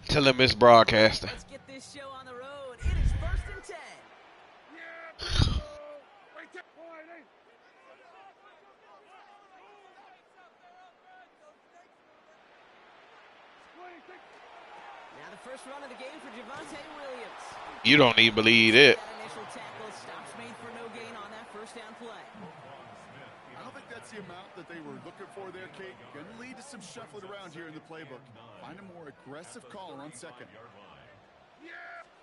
Tell him it's broadcasting. Let's get this show on the road. It is 1st and 10. Now the first run of the game for Javonte Williams. You don't even believe it. That initial tackle, stops made for no gain on that first down play. I don't think that's the amount that they were looking for there, Kate. Going to lead to some shuffling around here in the playbook. Find a more aggressive call on second.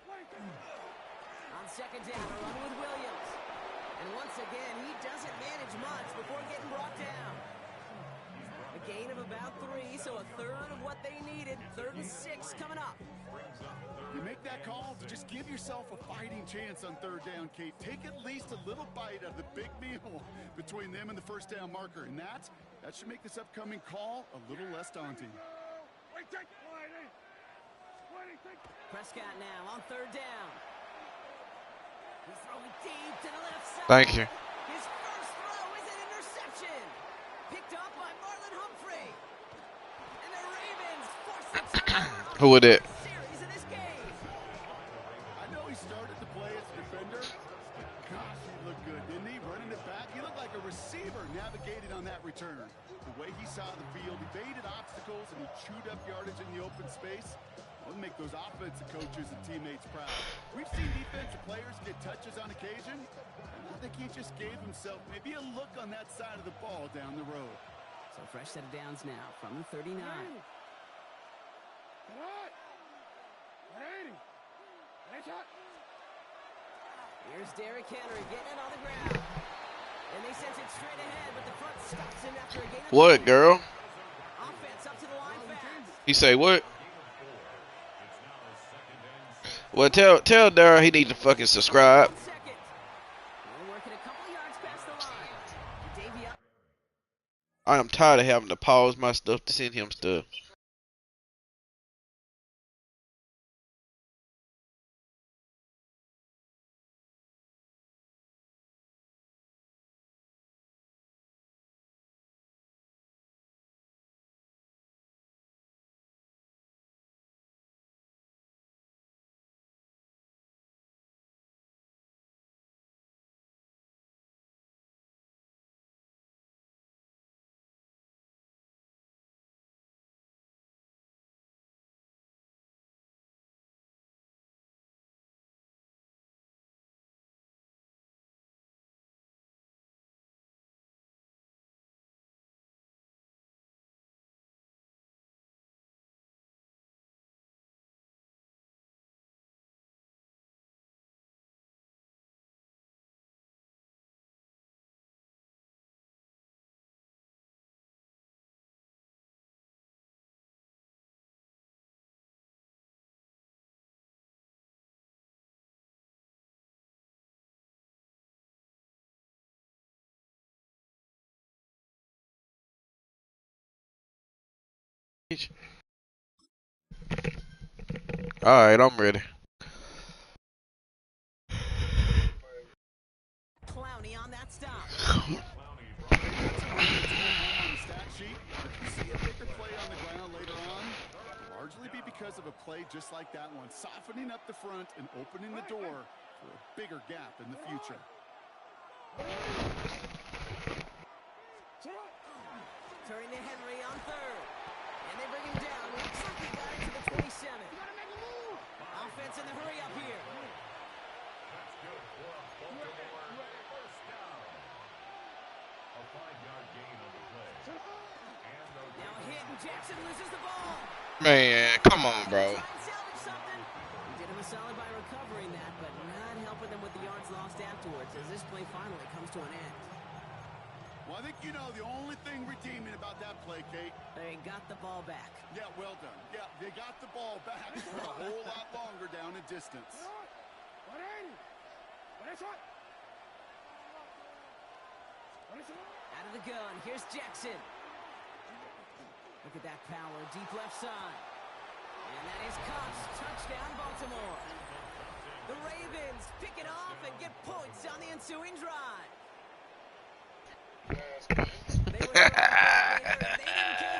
On second down, a run with Williams. And once again, he doesn't manage much before getting brought down. A gain of about 3, so a third of what they needed. 3rd and 6 coming up. You make that call to just give yourself a fighting chance on 3rd down, Kate. Take at least a little bite out of the big meal between them and the first down marker. And that should make this upcoming call a little less daunting. Prescott now on 3rd down. He's throwing deep to the left side. Thank you. His first throw is an interception. Picked up by Marlon Humphrey. And the Ravens force the turnover. Who would it? Series in this game. I know he started to play as a defender. Gosh, he looked good, didn't he? Running it back. He looked like a receiver navigated on that return. The way he saw the field, he baited obstacles and he chewed up yardage in the open space. That'll make those offensive coaches and teammates proud. We've seen defensive players get touches on occasion. I think he just gave himself maybe a look on that side of the ball down the road. So fresh set of downs now from the 39. Here's Derrick Henry getting it on the ground. And they sent it straight ahead, but the front stops him after a gain of What, 3. girl? Offense up to the line fast. He say what? Well, tell Daryl he need to fucking subscribe. Second. Only working a couple yards past the line. Davey up. I am tired of having to pause my stuff to send him stuff. Alright, I'm ready. Clowney on that stop. Stat sheet, but you see a bigger play on the ground later on, largely be because of a play just like that one, softening up the front and opening the door for a bigger gap in the future. Turning to Henry on 3rd. And they bring him down. Looks like he got into the 27. Offense in the hurry up here. Now a hit and Jackson loses the ball. Man, come on, bro. Try and salvage something. He did him a solid by recovering that, but not helping them with the yards lost afterwards as this play finally comes to an end. Well, I think you know the only thing redeeming about that play, Kate. They got the ball back. Yeah, well done. Yeah, they got the ball back for a whole lot longer down in distance. Out of the gun, here's Jackson. Look at that power, deep left side. And that is Cox, touchdown Baltimore. The Ravens pick it off and get points on the ensuing drive. They were they didn't care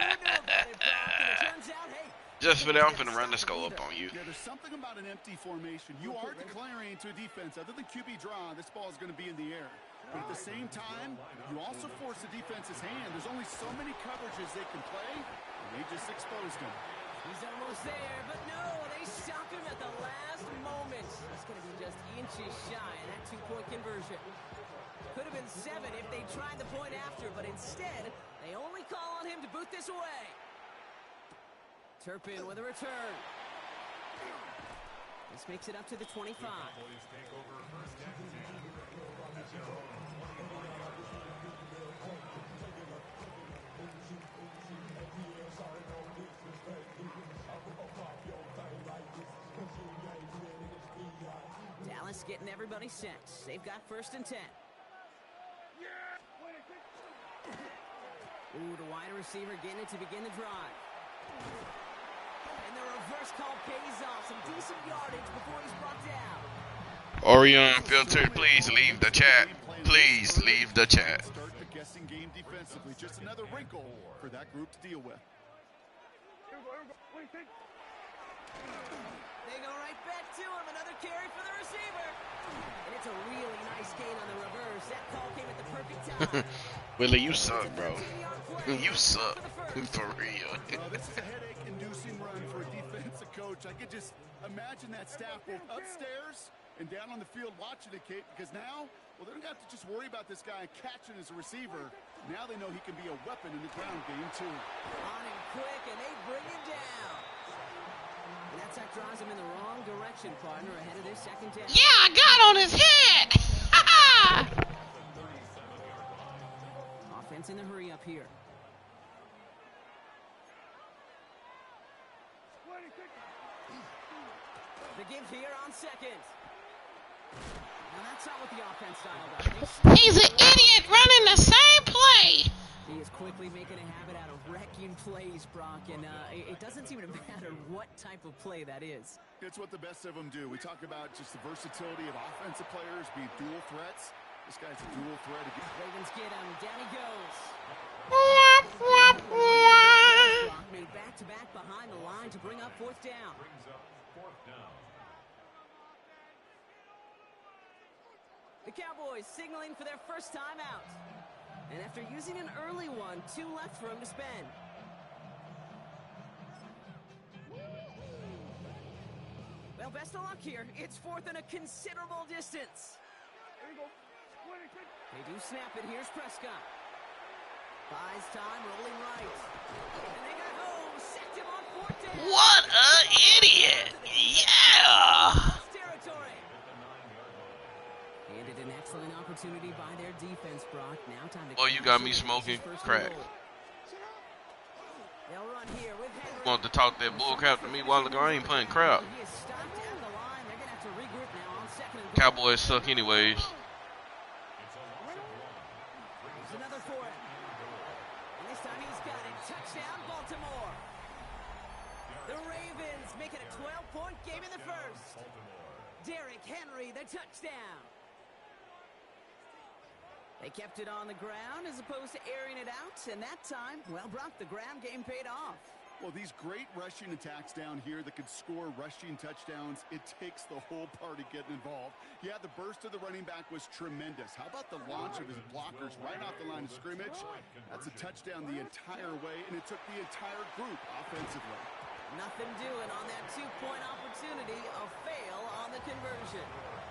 who knew about it, Brock, and it turns out, hey, Just for that, I'm finna run the score up on you. Yeah, there's something about an empty formation. You are declaring to a defense, other than QB draw, this ball is going to be in the air. But at the same time, you also force the defense's hand. There's only so many coverages they can play, and they just exposed him. He's almost there, but no, they stop him at the last moment. He's going to be just inches shy of that two-point conversion. Could have been 7 if they tried the point after, but instead, they only call on him to boot this away. Turpin with a return. This makes it up to the 25. Dallas getting everybody set. They've got 1st and 10. Ooh, the wide receiver getting it to begin the drive. And the reverse call pays off. Some decent yardage before he's brought down. Orion Filter, please leave the chat. Please leave the chat. Start the guessing game defensively. Just another wrinkle for that group to deal with. They go right back to him. Another carry for the receiver. And it's a really nice gain on the reverse. That call came at the perfect time. Willie, you suck, bro. You suck. For real. This is a headache-inducing run for a defensive coach. I could just imagine that staff both upstairs and down on the field watching it, Kate, because now, well, they don't have to just worry about this guy catching as a receiver. Now they know he can be a weapon in the ground game, too. On him quick, and they bring him down. And that sack draws him in the wrong direction, partner, ahead of this 2nd down. Yeah, I got on his head. Offense in the hurry up here. The give here on 2nd. Now that's not what the offense style does. He's an idiot running the same play. He is quickly making a habit out of wrecking plays, Brock, and it doesn't seem to matter what type of play that is. It's what the best of them do. We talk about just the versatility of offensive players being dual threats. This guy's a dual threat. Ravens get him. Down he goes. Brock made back-to-back behind the line to bring up 4th down. The Cowboys signaling for their first time out. And after using an early one, 2 left for him to spend. Well, best of luck here. It's 4th and a considerable distance. They do snap it. Here's Prescott. Buys time, rolling right. And they got home. Sacked him on 4th down. What an idiot. Yeah. Territory. And an excellent opportunity by their defense, Brock. Now time to. Oh, you got me smoking crack. They'll run here with Henry. Want to talk that bull crap to me while ago? I ain't playing crap. He is stopped at the line. They're gonna have to regroup now on 2nd and goal. Cowboys suck anyways. Here's another for him. And this time he's got it. Touchdown, Baltimore. The Ravens make it a 12-point game in the 1st. Derrick Henry, the touchdown. They kept it on the ground as opposed to airing it out, and that time, well, Brock, the ground game paid off. Well, these great rushing attacks down here that could score rushing touchdowns, it takes the whole party getting involved. Yeah, the burst of the running back was tremendous. How about the launch of his blockers right off the line of scrimmage? That's a touchdown the entire way, and it took the entire group offensively. Nothing doing on that 2-point opportunity. A fail on the conversion.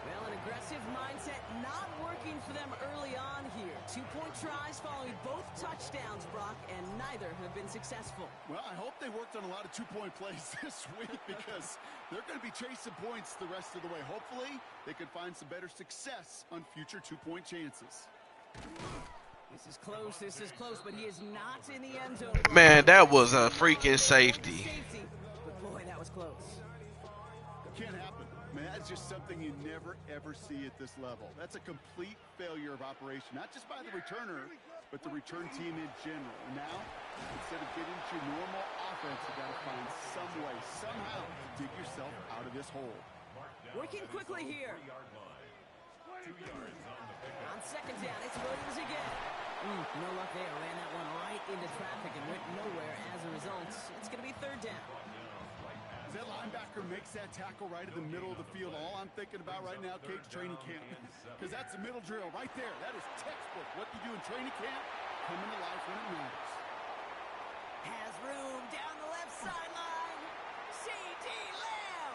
Well, an aggressive mindset not working for them early on here. 2-point tries following both touchdowns, Brock, and neither have been successful. Well, I hope they worked on a lot of 2-point plays this week because they're going to be chasing points the rest of the way. Hopefully, they can find some better success on future 2-point chances. This is close, but he is not in the end zone. Man, that was a freaking safety. But boy, that was close. Can't happen. Man, that's just something you never, ever see at this level. That's a complete failure of operation, not just by the returner, but the return team in general. And now, instead of getting to your normal offense, you got to find some way, somehow, to dig yourself out of this hole. Working quickly here. On 2nd down, it's Williams again. No luck there. Ran that one right into traffic and went nowhere as a result. It's going to be 3rd down. As that linebacker makes that tackle right in the middle of the field, all I'm thinking about right now, Kate's training camp. Because that's the middle drill right there. That is textbook. What you do in training camp, coming to life when it matters. Has room down the left sideline. C.D. Lamb.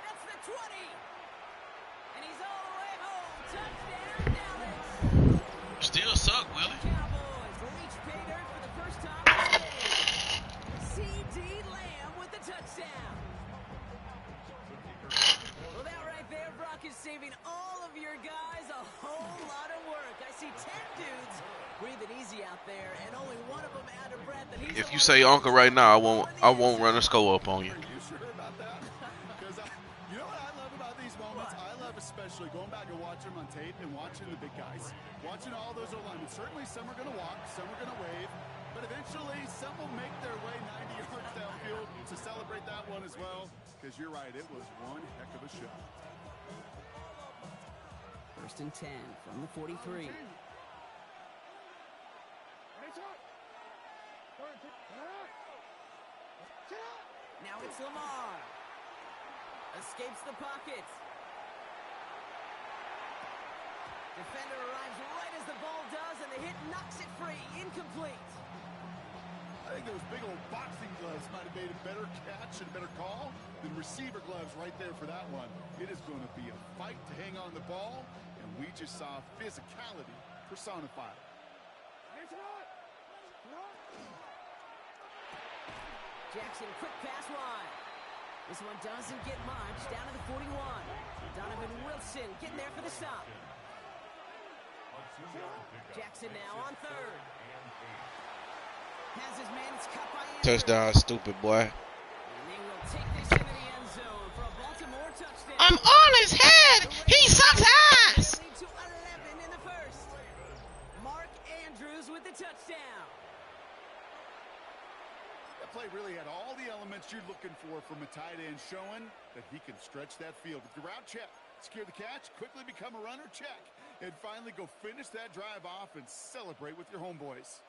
That's the 20. And he's all the way home. Touchdown, Dallas. Still suck, Willie. Cowboys reach pay dirt for the first time today. C.D. Lamb with the touchdown. Well, that right there, Brock, is saving all of your guys a whole lot of work. I see 10 dudes breathing easy out there, and only one of them out of breath. And If you say Uncle right now, I won't run a score up on you. Are you sure about that? Because you know what I love about these moments? I love especially going back and watching them on tape and watching the big guys. Watching all those O-linemen. Certainly some are going to walk, some are going to wave, but eventually some will make their way 90 yards downfield to celebrate that one as well. Because you're right, it was one heck of a shot. 1st and 10 from the 43. Now it's Lamar. Escapes the pocket. Defender arrives right as the ball does, and the hit knocks it free. Incomplete. I think those big old boxing gloves might have made a better catch and a better call than receiver gloves right there for that one. It is going to be a fight to hang on the ball, and we just saw physicality personified. Jackson, quick pass wide. This one doesn't get much. Down to the 41. Donovan Wilson getting there for the stop. Jackson now on 3rd. Has his man, it's cut by Andrews. Touchdown, stupid boy. And they will take this into the end zone for a Baltimore touchdown. I'm on his head. He sucks ass. Lead to 11 in the 1st. Mark Andrews with the touchdown. That play really had all the elements you're looking for from a tight end, showing that he can stretch that field. With the route check, secure the catch, quickly become a runner, check, and finally go finish that drive off and celebrate with your homeboys.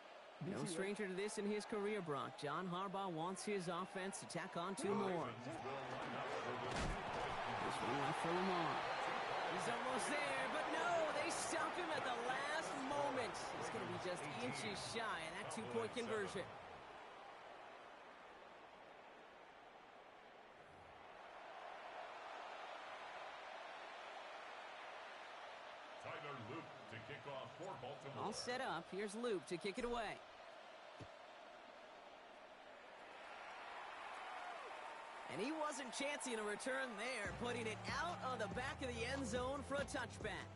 No stranger to this in his career, Brock. John Harbaugh wants his offense to tack on 2 more. This one left for Lamar. He's almost there, but no, they stop him at the last moment. He's going to be just inches shy of that 2-point conversion. All set up. Here's Luke to kick it away. And he wasn't chancing a return there, putting it out on the back of the end zone for a touchback.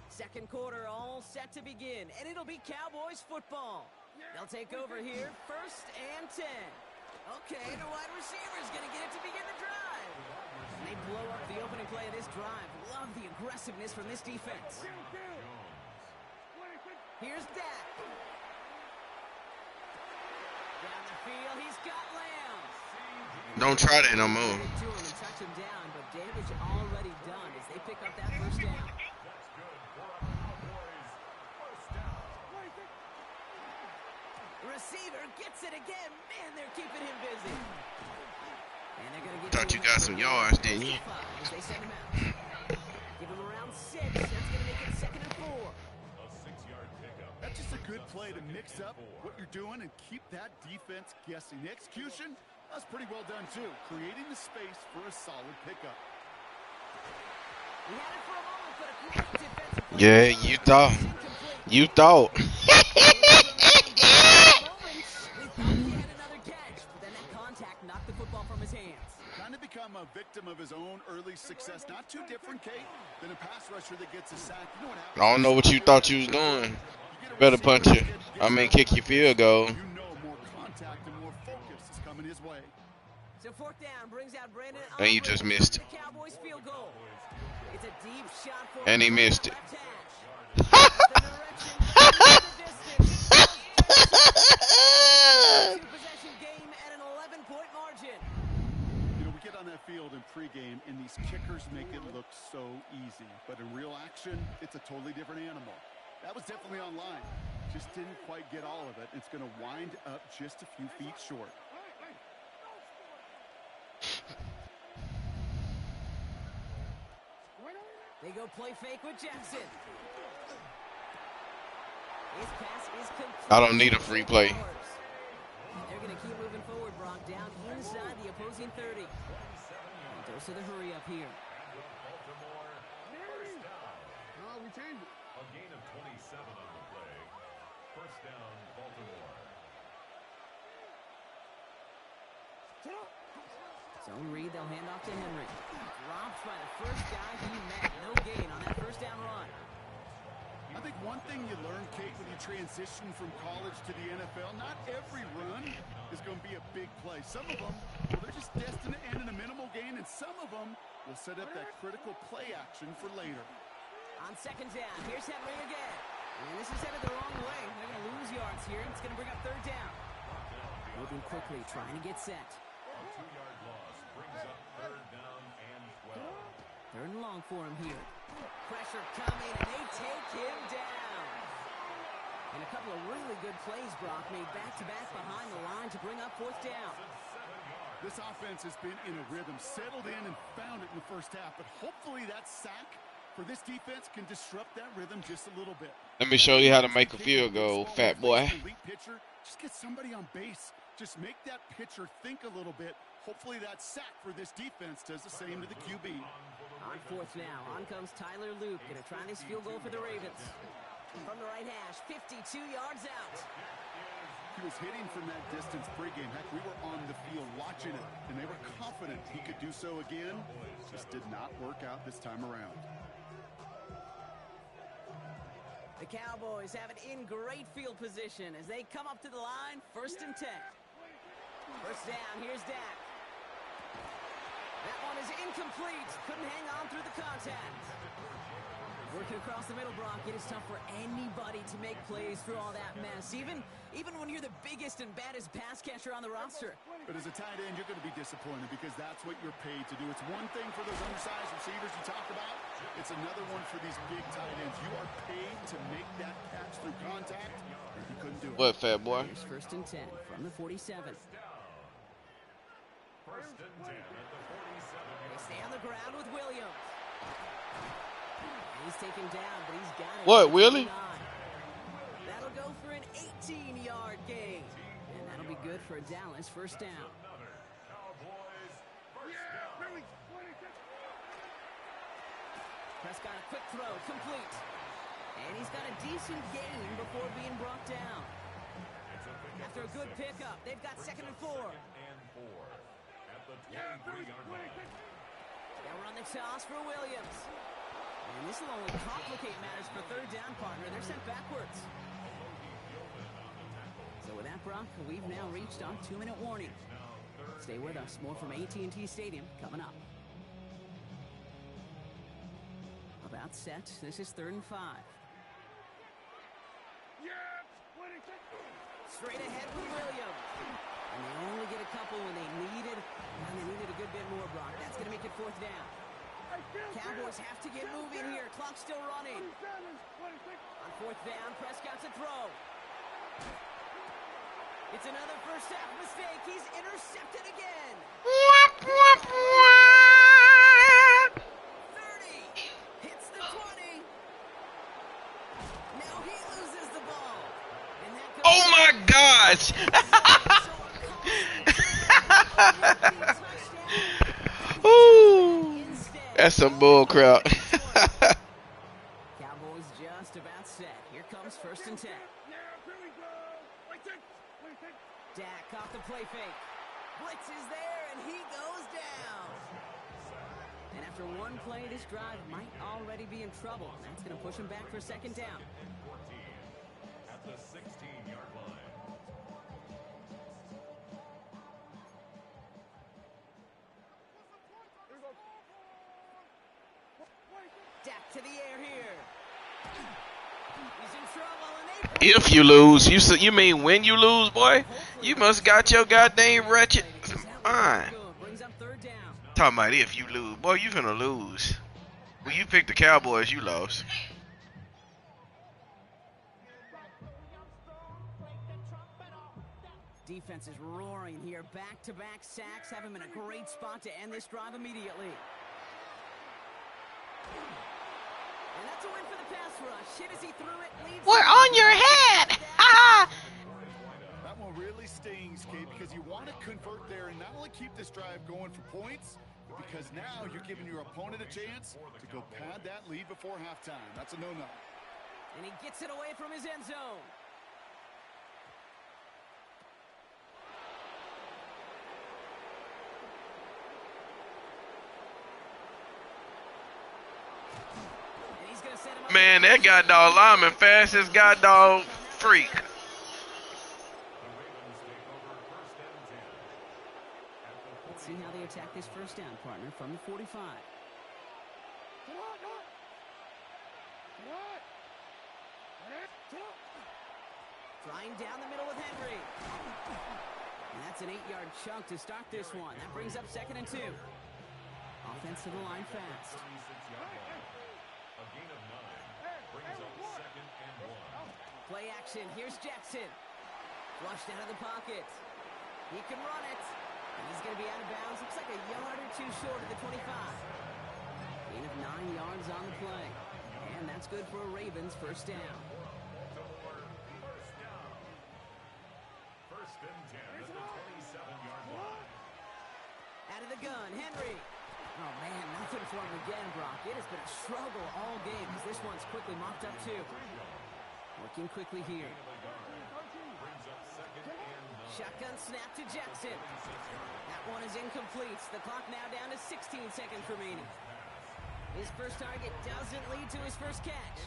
Second quarter all set to begin, and it'll be Cowboys football. They'll take over here, 1st and 10. Okay, the wide receiver's going to get it to begin the drive. They blow up the opening play of this drive. Love the aggressiveness from this defense. Here's Dak. Down the field, he's got Lamb. Don't try that no more. To him and touch him down, but damage already done as they pick up that 1st down. The receiver gets it again. Man, they're keeping him busy. And they're gonna get Thought you got some yards, didn't you? As they send him out. Give him around 6. That's gonna make it 2nd and 4. That's just a good play to mix up what you're doing and keep that defense guessing. The execution, that's pretty well done too. Creating the space for a solid pickup. He had it for a moment, but a great defensive play. Yeah, you thought. You thought. We thought he had another catch, but then that contact knocked the football from his hands. Kind of become a victim of his own early success. Not too different, Kate, than a pass rusher that gets a sack. You know what happens? I don't know what you thought you was doing. Better punch it. I mean, kick your field goal. You know more contact and more focus is coming his way. So 4th down brings out Brandon. And you just missed it. The Cowboys field goal. It's a deep shot for And he missed it. Possession game at an 11-point margin. You know, we get on that field in pregame, and these kickers make it look so easy. But in real action, it's a totally different animal. That was definitely online. Just didn't quite get all of it. It's going to wind up just a few feet short. They go play fake with Jackson. His pass is complete. I don't need a free play. They're going to keep moving forward, Brock, down inside the opposing 30. And dose of the hurry up here. We changed it. A gain of 27 on the play. First down, Baltimore. Zone read, they'll hand off to Henry. Dropped by the first guy he met. No gain on that first down run. I think one thing you learn, Kate, when you transition from college to the NFL, not every run is going to be a big play. Some of them, well, they're just destined to end in a minimal gain, and some of them will set up that critical play action for later. On second down, here's Henry again. And this is headed the wrong way. They're going to lose yards here, and it's going to bring up third down. Moving quickly, trying to get set. A 2-yard loss brings up third down and 12. Third and long for him here. Pressure coming, and they take him down. And a couple of really good plays, Brock, made back-to-back behind the line to bring up fourth down. This offense has been in a rhythm, settled in and found it in the first half, but hopefully that sack for this defense can disrupt that rhythm just a little bit. Let me show you how to make a field goal, fat boy. Pitcher, just get somebody on base. Just make that pitcher think a little bit. Hopefully that sack for this defense does the same to the QB. On fourth now, on comes Tyler Luke, going to try this field goal for the Ravens. From the right hash, 52 yards out. He was hitting from that distance pregame. Heck, we were on the field watching it, and they were confident he could do so again. Just did not work out this time around. The Cowboys have it in great field position as they come up to the line, 1st and 10. First down, here's Dak. That one is incomplete. Couldn't hang on through the contact. Working across the middle, Brock, it is tough for anybody to make plays through all that mess, even when you're the biggest and baddest pass catcher on the roster. But as a tight end, you're going to be disappointed because that's what you're paid to do. It's one thing for those undersized receivers you talked about. It's another one for these big tight ends. You are paid to make that catch through contact, and you couldn't do it. What, fat boy? Here's 1st and 10 from the 47. First and 10 at the 47. They stay on the ground with Williams. He's taken down, but he's got it. What, Willie? That'll go for an 18-yard gain. And that'll be good for a Dallas first down. Cowboys first down. Prescott, a quick throw, complete. And he's got a decent gain before being brought down. After a good pickup, they've got 2nd and 4. And 4 at the 23-yard line. They'll run the toss for Williams. And this will only complicate matters for third down, partner. They're sent backwards. So with that, Brock, we've now reached our 2-minute warning. Stay with us. More from AT&T Stadium coming up. About set. This is 3rd and 5. Straight ahead with Williams. And they only get a couple when they needed a good bit more, Brock. That's going to make it 4th down. Cowboys have to get moving here. Clock's still running. On 4th down, Prescott's a throw. It's another first half mistake. He's intercepted again. 30. Hits the 20. Now he loses the ball. And that goes Oh my gosh! Ooh, that's some bull crap. Cowboys just about set. Here comes 1st and 10. Dak off the play fake. Blitz is there, and he goes down. And after one play, this drive might already be in trouble. That's going to push him back for 2nd down. 14 at the 16-yard line. Dak to the air here. He's in trouble, and they... If you lose, you mean when you lose, boy? You must got your goddamn wretched mind. Brings up 3rd down. Talking about if you lose, boy, you finna lose. When you picked the Cowboys, you lost. Defense is roaring here. Back-to-back sacks have him in a great spot to end this drive immediately. And that's a win for the pass rush. Hit as he threw it. Leads. We're on your head! Ah! That one really stings, Kate, because you want to convert there and not only keep this drive going for points, because now you're giving your opponent a chance to go pad that lead before halftime. That's a no-no. And he gets it away from his end zone. And he's gonna set him up. Man, that goddamn lineman fast as goddamn freak. Let's see how they attack this first down, partner, from the 45. Flying down the middle with Henry. And that's an 8-yard chunk to start this one. That brings up 2nd and 2. Offense to the line fast. A gain of 9 brings up 2nd and 1. Play action. Here's Jackson. Flushed out of the pocket. He can run it. And he's going to be out of bounds. Looks like a yard or two short of the 25. Gain of 9 yards on the play. And that's good for a Ravens first down. First and 10 at the 27-yard line. Out of the gun, Henry. Oh, man, nothing for him again, Brock. It has been a struggle all game as this one's quickly mopped up, too. Working quickly here. Brings up 2nd and 9. Shotgun snap to Jackson. That one is incomplete. The clock now down to 16 seconds remaining. His first target doesn't lead to his first catch.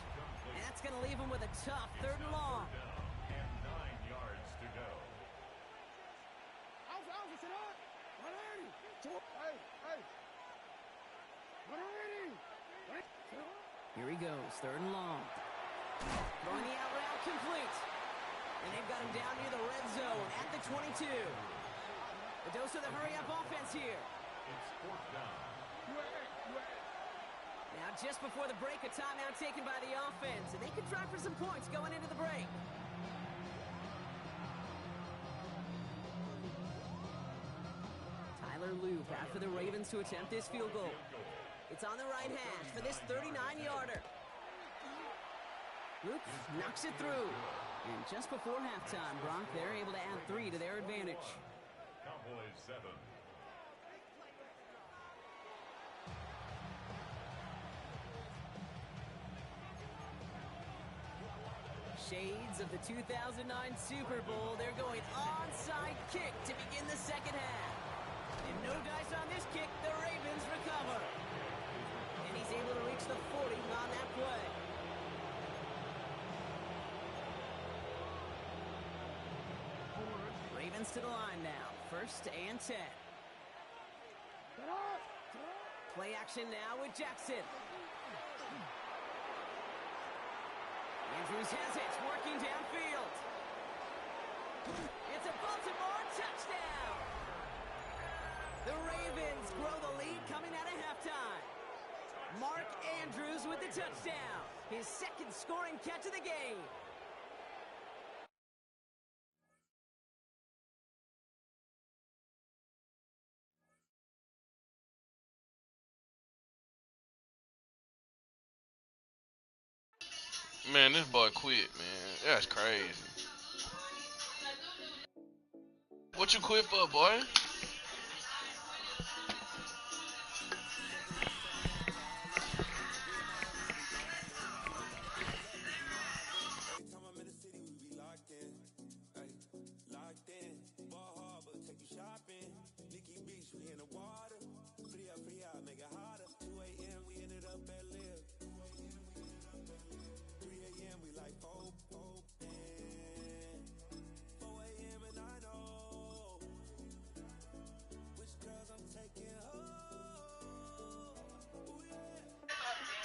And that's going to leave him with a tough 3rd and long. And 9 yards to go. Here he goes, 3rd and long. Throwing the out route complete. And they've got him down near the red zone at the 22. A dose of the hurry-up offense here. It's 4th down. Now, just before the break, a timeout taken by the offense, and they can try for some points going into the break. Tyler Loop after the Ravens to attempt this field goal. It's on the right hash for this 39-yarder. Loop knocks it through. And just before halftime, Brock, they're able to add 3 to their advantage. Cowboys 7. Shades of the 2009 Super Bowl. They're going onside kick to begin the second half. And no dice on this kick. The Ravens recover. And he's able to reach the 40 on that play. Ravens to the line now. 1st and 10. Play action now with Jackson. Andrews has it, working downfield. It's a Baltimore touchdown. The Ravens grow the lead coming out of halftime. Mark Andrews with the touchdown. His 2nd scoring catch of the game. Man, this boy quit, man. That's crazy. What you quit for, boy?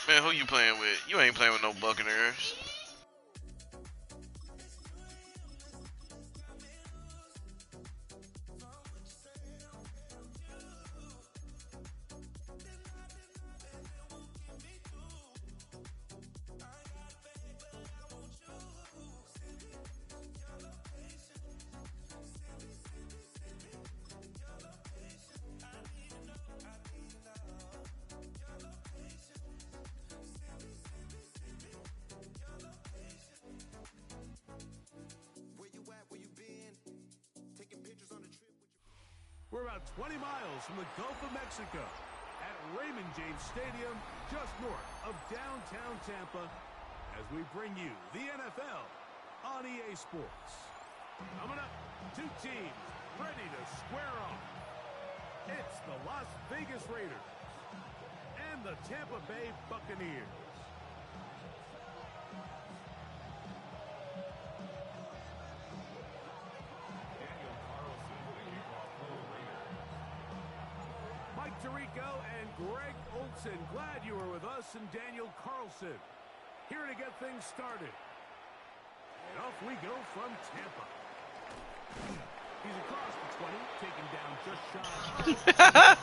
Man, who you playing with? You ain't playing with no Buccaneers. We're about 20 miles from the Gulf of Mexico at Raymond James Stadium, just north of downtown Tampa, as we bring you the NFL on EA Sports. Coming up, two teams ready to square off. It's the Las Vegas Raiders and the Tampa Bay Buccaneers. Mike Tirico and Greg Olson, glad you were with us, and Daniel Carlson here to get things started. And off we go from Tampa. He's across the 20, taken down just shy.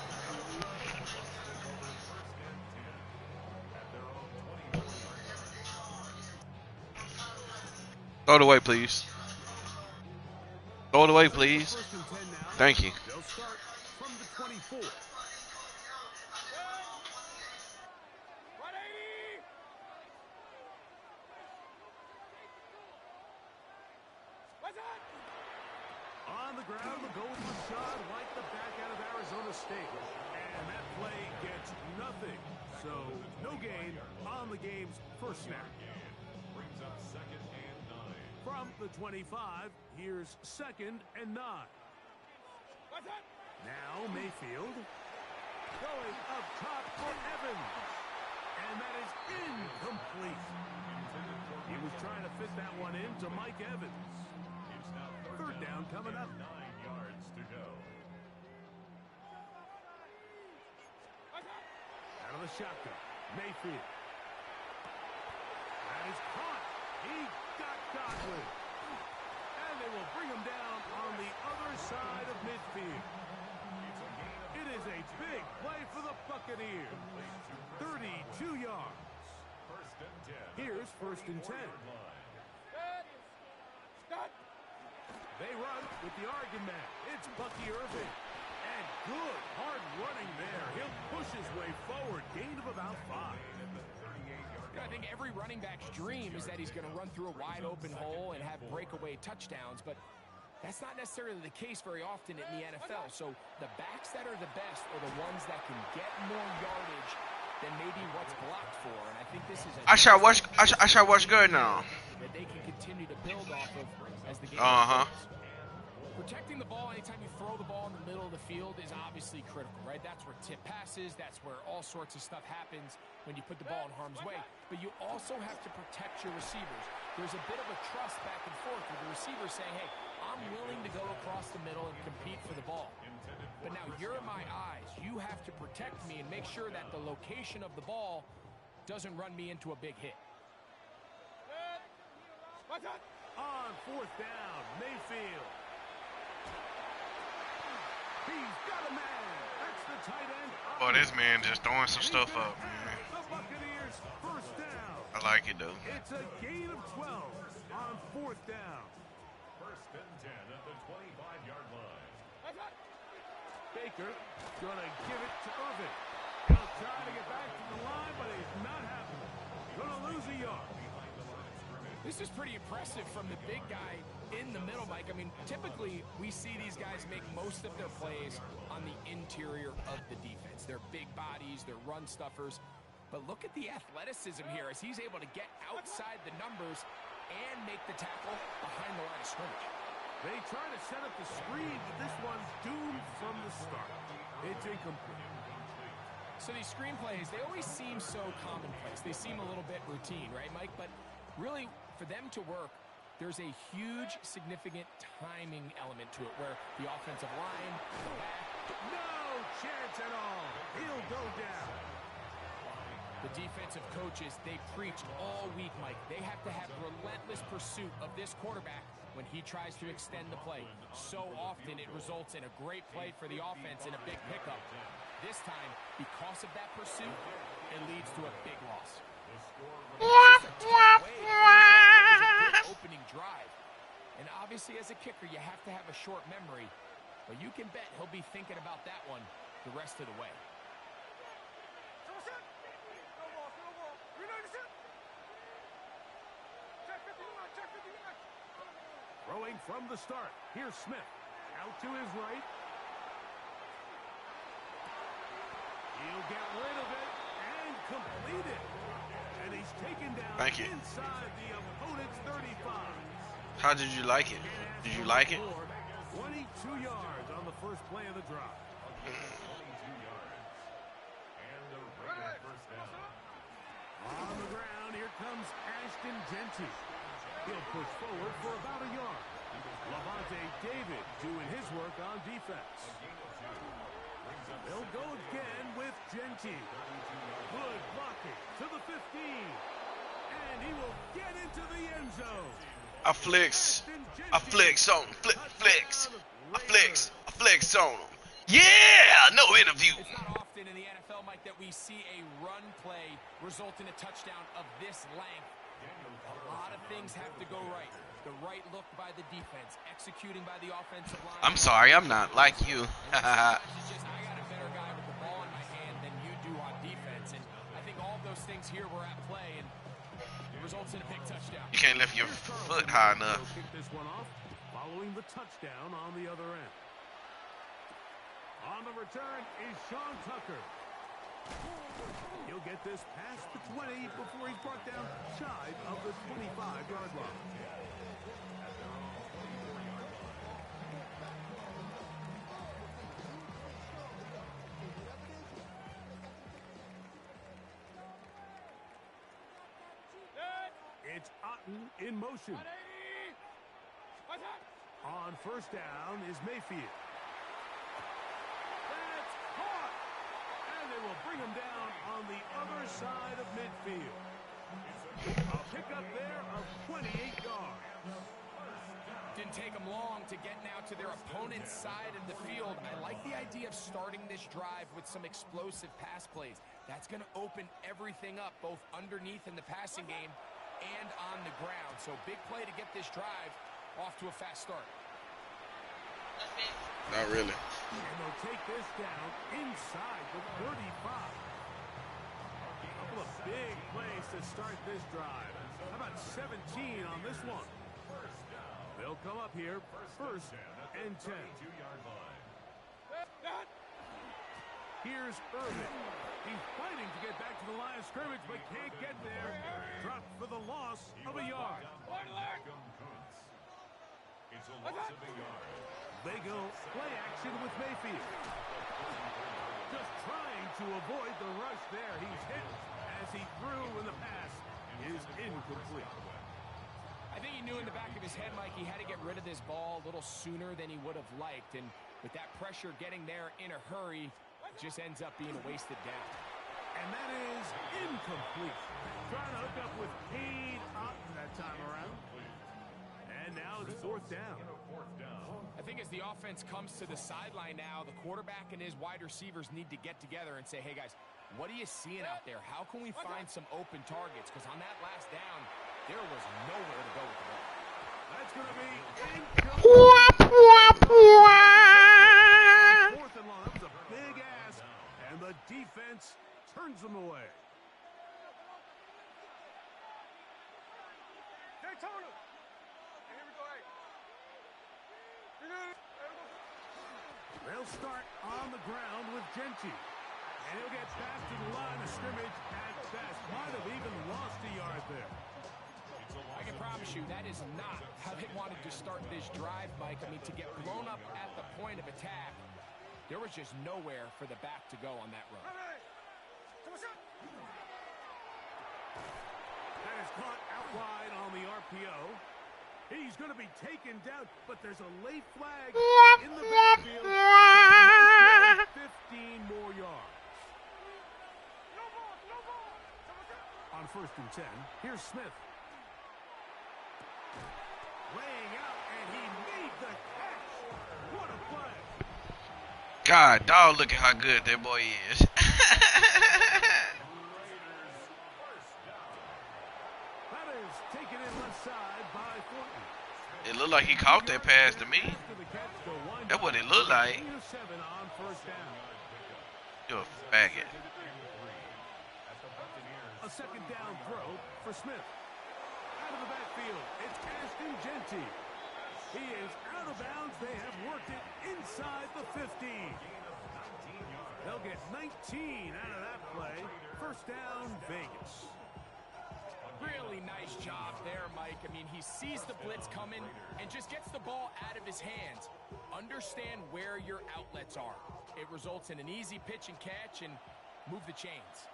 Throw it away, please. Throw it away, please. Thank you. They'll start from the 24. On the ground, the goal was shot like the back out of Arizona State. And that play gets nothing. So, no gain on the game's first snap. Brings up 2nd and 9. From the 25, here's 2nd and 9. Now Mayfield going up top for Evans. And that is incomplete. He was trying to fit that one into Mike Evans. It's now 3rd down coming up. 9 yards to go. Out of the shotgun, Mayfield. That is caught. He got Godwin. And they will bring him down on the other side of midfield. It is a big play for the Buccaneers. 32 yards. 1st and 10. Here's 1st and 10. They run with the Oregon man. It's Bucky Irving. And good hard running there. He'll push his way forward. Gain of about 5. I think every running back's dream is that he's going to run through a wide open hole and have breakaway touchdowns, but that's not necessarily the case very often in the NFL. So the backs that are the best are the ones that can get more yardage than maybe what's blocked for. And I think this is a I shall watch good now. that they can continue to build off of as the game Uh-huh. unfolds. Protecting the ball anytime you throw the ball in the middle of the field is obviously critical, right? That's where tip passes, that's where all sorts of stuff happens when you put the ball in harm's way. But you also have to protect your receivers. There's a bit of a trust back and forth with the receiver saying, hey, I'm willing to go across the middle and compete for the ball. But now you're my eyes. You have to protect me and make sure that the location of the ball doesn't run me into a big hit. On 4th down, Mayfield. He's got a man. That's the tight end. Boy, this man just throwing some stuff up, man. The Buccaneers 1st down. I like it though. It's a gain of 12 on 4th down. 1st and 10 at the 25-yard line. Baker gonna give it to Irving. He'll try to get back to the line, but he's not happening. Gonna lose a yard. This is pretty impressive from the big guy in the middle, Mike. I mean, typically we see these guys make most of their plays on the interior of the defense. They're big bodies, they're run stuffers. But look at the athleticism here as he's able to get outside the numbers and make the tackle behind the line of scrimmage. They try to set up the screen, but this one's doomed from the start. It's incomplete. So these screen plays, they always seem so commonplace. They seem a little bit routine, right, Mike? But really, for them to work, there's a huge, significant timing element to it where the offensive line, the back, No chance at all. He'll go down. the defensive coaches, they preached all week, Mike. They have to have relentless pursuit of this quarterback when he tries to extend the play. So often it results in a great play for the offense and a big pickup. This time, because of that pursuit, it leads to a big loss. Opening drive. And obviously, as a kicker, you have to have a short memory. But you can bet he'll be thinking about that one the rest of the way. Throwing from the start. Here's Smith. Out to his right. He'll get rid of it and complete it. And he's taken down Thank you. inside the opponent's 35. How did you like it? Did you like it? 22 yards on the first play of the drive. 22 yards. And the Raiders first down. On the ground, here comes Ashton Genty. He'll push forward for about a yard. Levante David doing his work on defense. They'll go again with Genty. Good blocking to the 15. And he will get into the end zone. I flex on him. I flex on him. Yeah, no interview. It's not often in the NFL, Mike, that we see a run play result in a touchdown of this length. A lot of things have to go right. The right look by the defense, executing by the offensive line. I'm sorry, I'm not like you. It's just I got a better guy with the ball in my hand than you do on defense, and I think all of those things here were at play, and it results in a big touchdown. You can't lift your foot high enough. Kick this one off, following the touchdown on the other end. On the return is Sean Tucker. He'll get this past the 20 before he's brought down shy of the 25-yard line. It's Otten in motion. On first down is Mayfield. That's caught! And they will bring him down on the other side of midfield. A pickup there of 28 yards. Didn't take them long to get now to their opponent's side of the field. I like the idea of starting this drive with some explosive pass plays. That's going to open everything up, both underneath in the passing game and on the ground. So big play to get this drive off to a fast start. Not really. And they'll take this down inside the 35. A couple of big plays to start this drive. How about 17 on this one? They'll come up here first and 10. Here's Irvin. He's fighting to get back to the line of scrimmage, but can't get there. Dropped for the loss of a yard. It's a loss of a yard. They go play action with Mayfield. Just trying to avoid the rush there. He's hit as he threw, and the pass is incomplete. I think he knew in the back of his head, Mike, he had to get rid of this ball a little sooner than he would have liked. And with that pressure getting there in a hurry, it just ends up being a wasted down. And that is incomplete. Trying to hook up with Cade Otten that time around. And now it's fourth down. I think as the offense comes to the sideline now, the quarterback and his wide receivers need to get together and say, hey, guys, what are you seeing out there? How can we find some open targets? Because on that last down, there was nowhere to go with the ball. That's going to be incomplete. Fourth and long. That was a big ask. And the defense turns them away. Daytona. Here we go. They'll start on the ground with Genty. And he'll get back to the line of scrimmage at best. Might have even lost a yard there. I can promise you that is not how they wanted to start this drive, Mike. I mean, to get blown up at the point of attack, there was just nowhere for the back to go on that run. That is caught out wide on the RPO. He's going to be taken down, but there's a late flag in the backfield. 15 more yards. On first and 10, here's Smith. Laying out, and he made the catch. What a play. God, dog, look at how good that boy is. That is taken in left side by Thornton. It looked like he caught that pass to me. That's what it looked like. On first down. You're a faggot. A second down throw for Smith. Out of the backfield, it's Ashton Genty. He is out of bounds. They have worked it inside the 15. They'll get 19 out of that play. First down, Vegas. Really nice job there, Mike. I mean, he sees the blitz coming and just gets the ball out of his hands. Understand where your outlets are. It results in an easy pitch and catch and move the chains.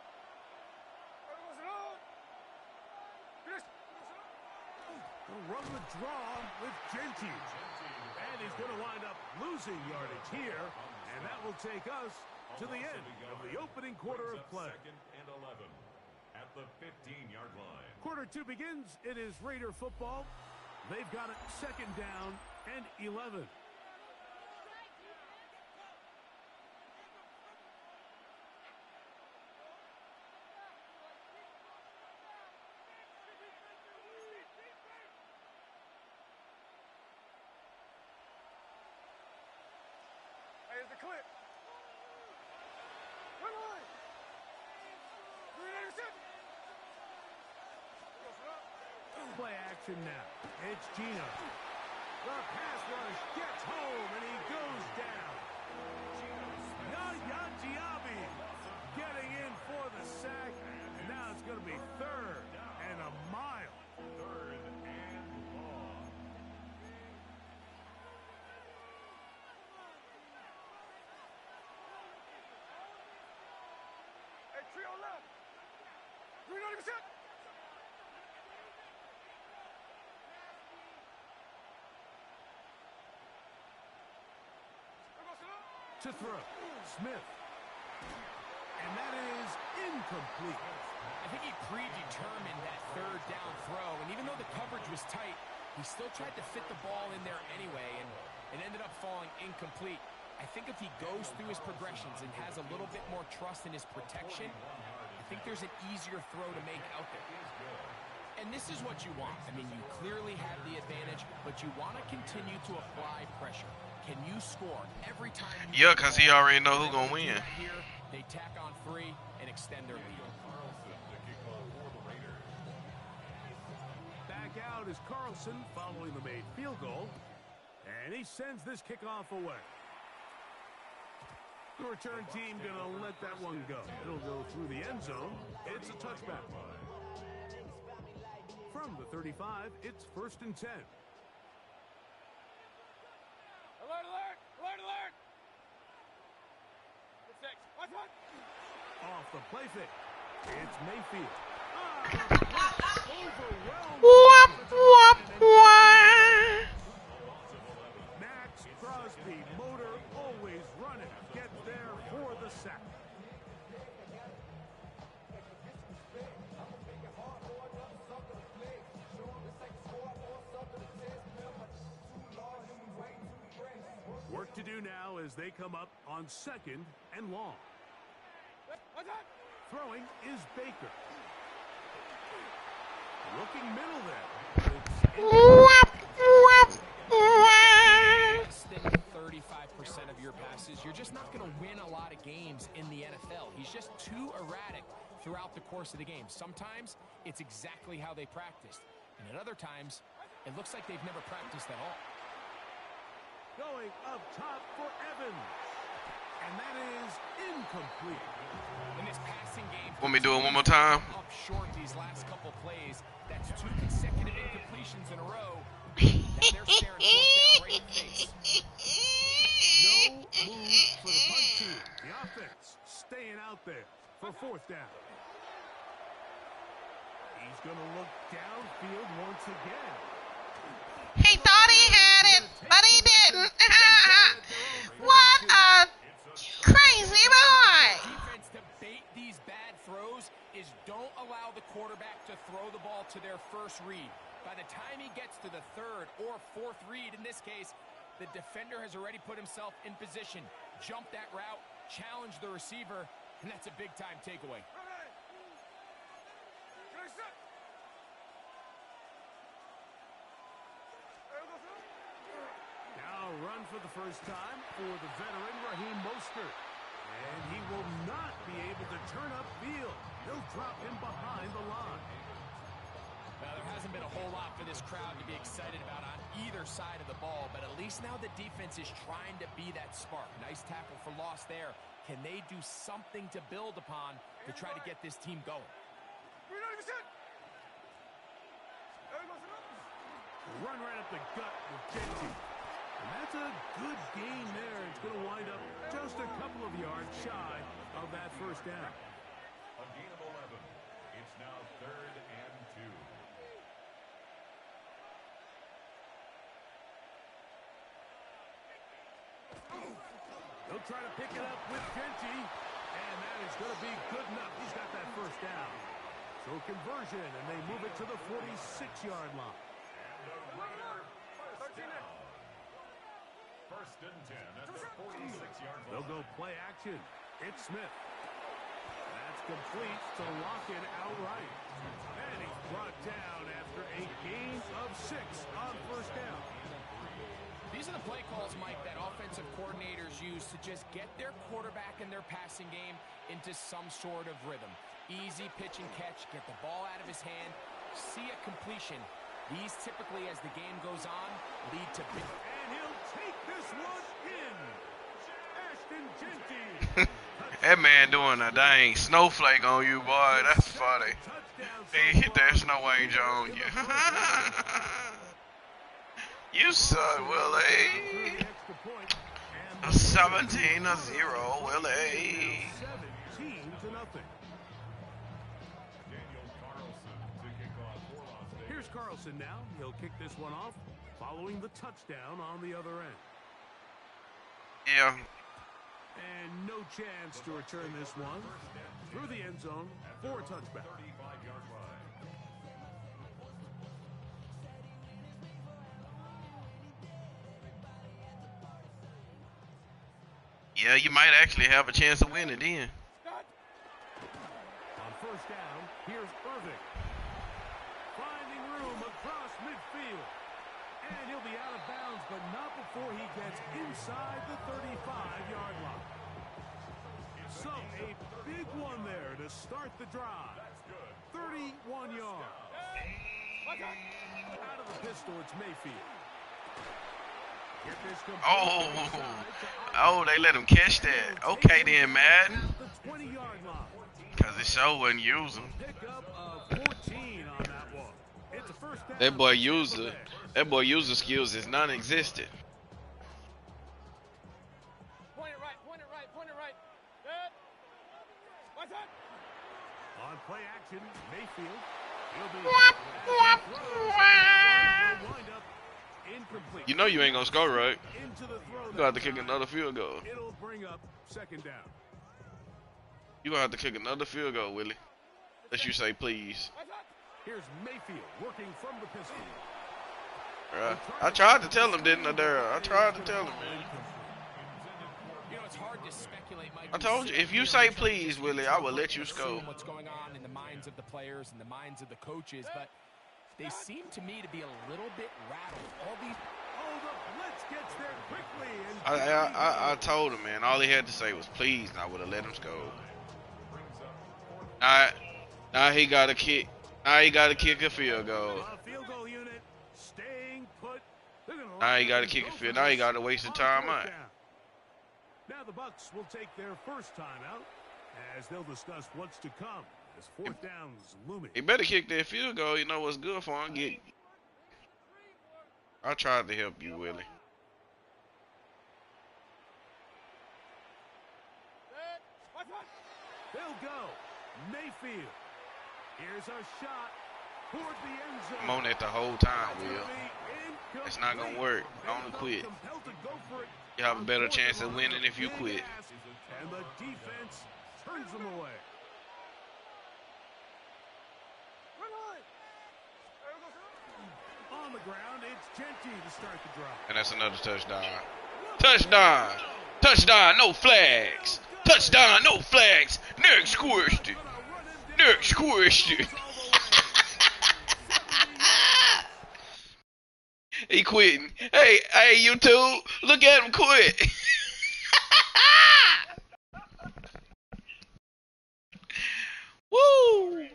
He'll run the draw with Genty. And he's going to wind up losing yardage here. And that will take us to the end of the opening quarter of play. Second and 11 at the 15-yard line. Quarter 2 begins. It is Raider football. They've got it second down and 11. Hey, it's the clip. Run line. 387. Play action now. It's Gino. The pass rush gets home and he goes down. Yaya Diaby getting in for the sack. And now it's going to be third and a mile. Third and long. Hey, trio left. 390%. To throw. Smith. And that is incomplete. I think he predetermined that third down throw, and even though the coverage was tight, he still tried to fit the ball in there anyway, and it ended up falling incomplete. I think if he goes through his progressions and has a little bit more trust in his protection, I think there's an easier throw to make out there. And this is what you want. I mean, you clearly have the advantage, but you want to continue to apply pressure. Can you score every time? Yeah, because he already know who's going to win. Here, they tack on 3 and extend their lead. Back out is Carlson following the made field goal. And he sends this kickoff away. The return team going to let that one go. It'll go through the end zone. It's a touchback. From the 35, it's 1st and 10. Alert, alert, alert, alert. 6. Watch one. Off the play fake. It's Mayfield. Overwhelmed. Whoop, whoop, whoop. Max Crosby, motor always running. Gets there for the sack. Work to do now as they come up on 2nd and long. Watch out. Throwing is Baker. Looking middle there. Whoop, whoop, whoop. Less than 35% of your passes, you're just not going to win a lot of games in the NFL. He's just too erratic throughout the course of the game. Sometimes it's exactly how they practiced, and at other times it looks like they've never practiced at all. Going up top for Evans. And that is incomplete. In this passing game, Want me to do it one more time? Up short these last couple plays. That's 2 consecutive incompletions in a row. Now they're staring fourth down right in the face. No move for the punt team. The offense staying out there for 4th down. He's going to look downfield once again. He thought he had it, but he didn't. What a crazy boy. Defense to bait these bad throws is don't allow the quarterback to throw the ball to their first read. By the time he gets to the 3rd or 4th read, in this case, the defender has already put himself in position. Jump that route, challenge the receiver, and that's a big-time takeaway. Now run for the first time for the veteran Raheem Mostert. And he will not be able to turn up field. He'll drop him behind the line. Now, there hasn't been a whole lot for this crowd to be excited about on either side of the ball, but at least now the defense is trying to be that spark. Nice tackle for loss there. Can they do something to build upon to try to get this team going? Run right up the gut with Genty. And that's a good gain there. It's going to wind up just a couple of yards shy of that first down. A gain of 11. It's now 3rd and 2. They'll try to pick it up with Genty. And that is going to be good enough. He's got that first down. So conversion, and they move it to the 46-yard line. First and 10 at the 46-yard line. They'll go play action. It's Smith. That's complete to Lockett outright. And he's brought down after a gain of 6 on first down. These are the play calls, Mike, that offensive coordinators use to just get their quarterback and their passing game into some sort of rhythm. Easy pitch and catch, get the ball out of his hand, see a completion. These typically, as the game goes on, lead to big. And he'll take this one in. Ashton Genty. That man doing a dang snowflake on you, boy. That's funny. He hit that snow angel on you. You suck, Willie. A 17-0, Willie. 17-0. Here's Carlson now. He'll kick this one off following the touchdown on the other end. Yeah. And no chance to return this one through the end zone for a touchback. Yeah, you might actually have a chance of winning then. On first down, here's Irving. Finding room across midfield. And he'll be out of bounds, but not before he gets inside the 35-yard line. So, a big one there to start the drive. 31 yards. Out of the pistol, it's Mayfield. Oh, they let him catch that. Okay then, Madden. Because it sure wasn't using. That boy user skills is non-existent. Point it right. Good. What's that? On play action, Mayfield. You know you ain't gonna score, right? You gonna have to kick another field goal. It'll bring up second down. You gonna have to kick another field goal, Willie. Unless you say please. Here's Mayfield working from the pistol. I tried to tell him, didn't I, Daryl? I tried to tell him, man. You know, it's hard to speculate, Mike. I told you, if you say please, Willie, I will let you score. What's going on in the minds of the players and the minds of the coaches, but they seem to me to be a little bit rattled. All these. Oh, the blitz gets there quickly. And I told him, man. All he had to say was please, and I would have let him score. Now he got to kick. Now he got to kick a field goal. Field goal unit staying put. Now he got to kick a field. Now he got to waste the time out. Now the Bucs will take their first time out as they'll discuss what's to come as fourth down's looming. He better kick that field goal. You know what's good for him. I tried to help you, Willie. They'll go. Mayfield. Here's a shot toward the end zone. I'm on it the whole time, Will. It's not gonna work. Don't quit. You have a better chance of winning if you quit. And the defense turns them away. On the ground, it's Genty to start the drive. And that's another touchdown. Touchdown! Touchdown, no flags! Touchdown, no flags! Next question! Next question! He quitting. Hey, YouTube, look at him quit. Woo!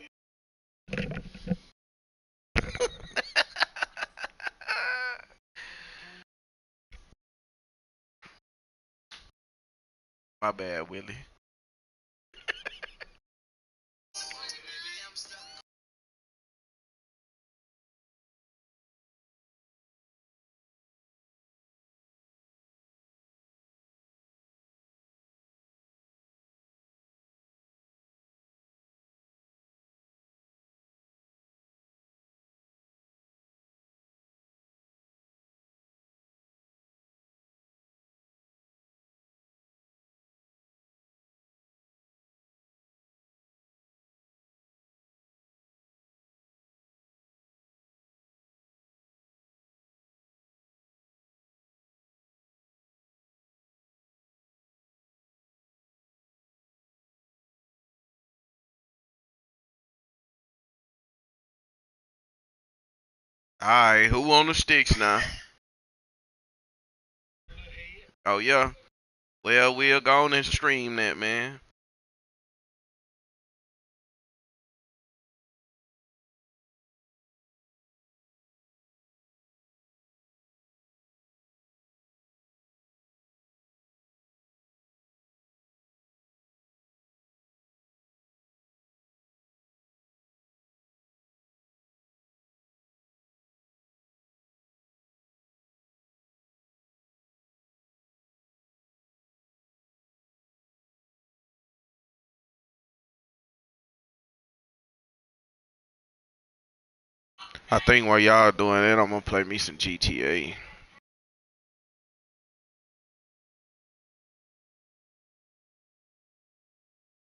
My bad, Willie. All right, who on the sticks now? Oh yeah. Well, we'll go on and stream that, man. I think while y'all doing that, I'm gonna play me some GTA.